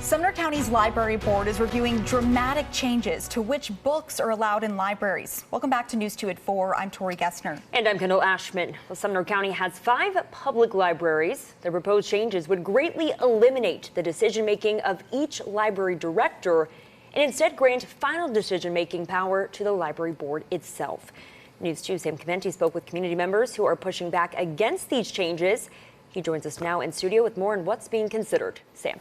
Sumner County's library board is reviewing dramatic changes to which books are allowed in libraries. Welcome back to News 2 at 4. I'm Tori Gessner. And I'm Kendall Ashman. Well, Sumner County has 5 public libraries. The proposed changes would greatly eliminate the decision-making of each library director and instead grant final decision-making power to the library board itself. News 2's Sam Caventi spoke with community members who are pushing back against these changes. He joins us now in studio with more on what's being considered. Sam.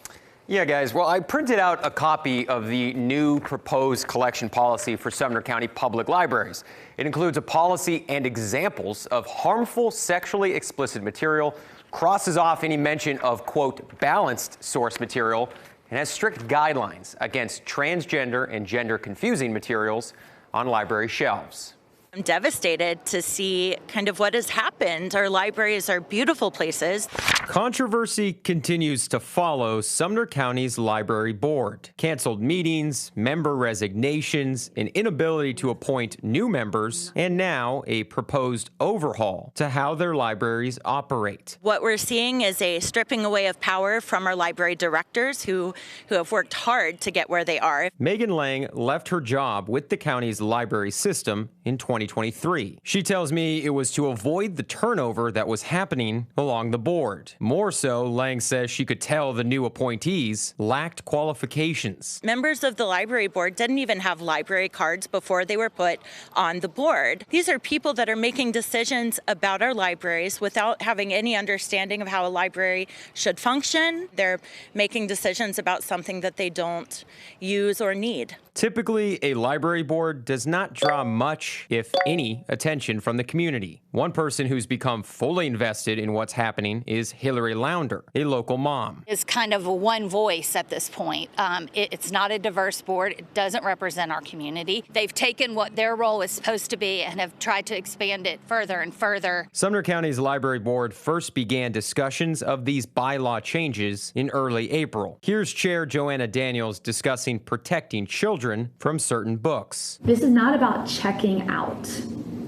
Yeah, guys. Well, I printed out a copy of the new proposed collection policy for Sumner County public libraries. It includes a policy and examples of harmful sexually explicit material, crosses off any mention of, quote, balanced source material, and has strict guidelines against transgender and gender confusing materials on library shelves. I'm devastated to see kind of what has happened. Our libraries are beautiful places. Controversy continues to follow Sumner County's library board. Canceled meetings, member resignations, an inability to appoint new members, and now a proposed overhaul to how their libraries operate. What we're seeing is a stripping away of power from our library directors who have worked hard to get where they are. Megan Lang left her job with the county's library system in 2023. She tells me it was to avoid the turnover that was happening along the board. More so, Lang says she could tell the new appointees lacked qualifications. Members of the library board didn't even have library cards before they were put on the board. These are people that are making decisions about our libraries without having any understanding of how a library should function. They're making decisions about something that they don't use or need. Typically, a library board does not draw much, if any, attention from the community. One person who's become fully invested in what's happening is Hillary Launder, a local mom. It's kind of a one voice at this point. It's not a diverse board. It doesn't represent our community. They've taken what their role is supposed to be and have tried to expand it further and further. Sumner County's library board first began discussions of these bylaw changes in early April. Here's Chair Joanna Daniels discussing protecting children from certain books. This is not about checking out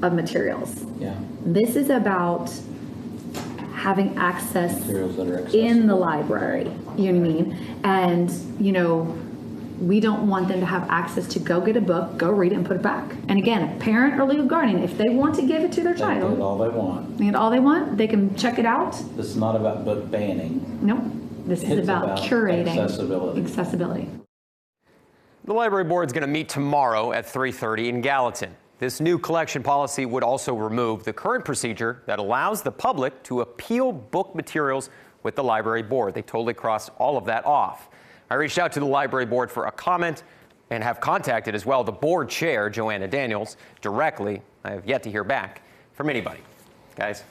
of materials. Yeah. This is about having access in the library. You know what I mean? And, you know, we don't want them to have access to go get a book, go read it, and put it back. And again, a parent or legal guardian, if they want to give it to their child, get all they want. And all they want, they can check it out. This is not about book banning. Nope. This is about curating accessibility. The library board is going to meet tomorrow at 3:30 in Gallatin. This new collection policy would also remove the current procedure that allows the public to appeal book materials with the library board. They totally crossed all of that off. I reached out to the library board for a comment and have contacted as well the board chair, Joanna Daniels, directly. I have yet to hear back from anybody. Guys.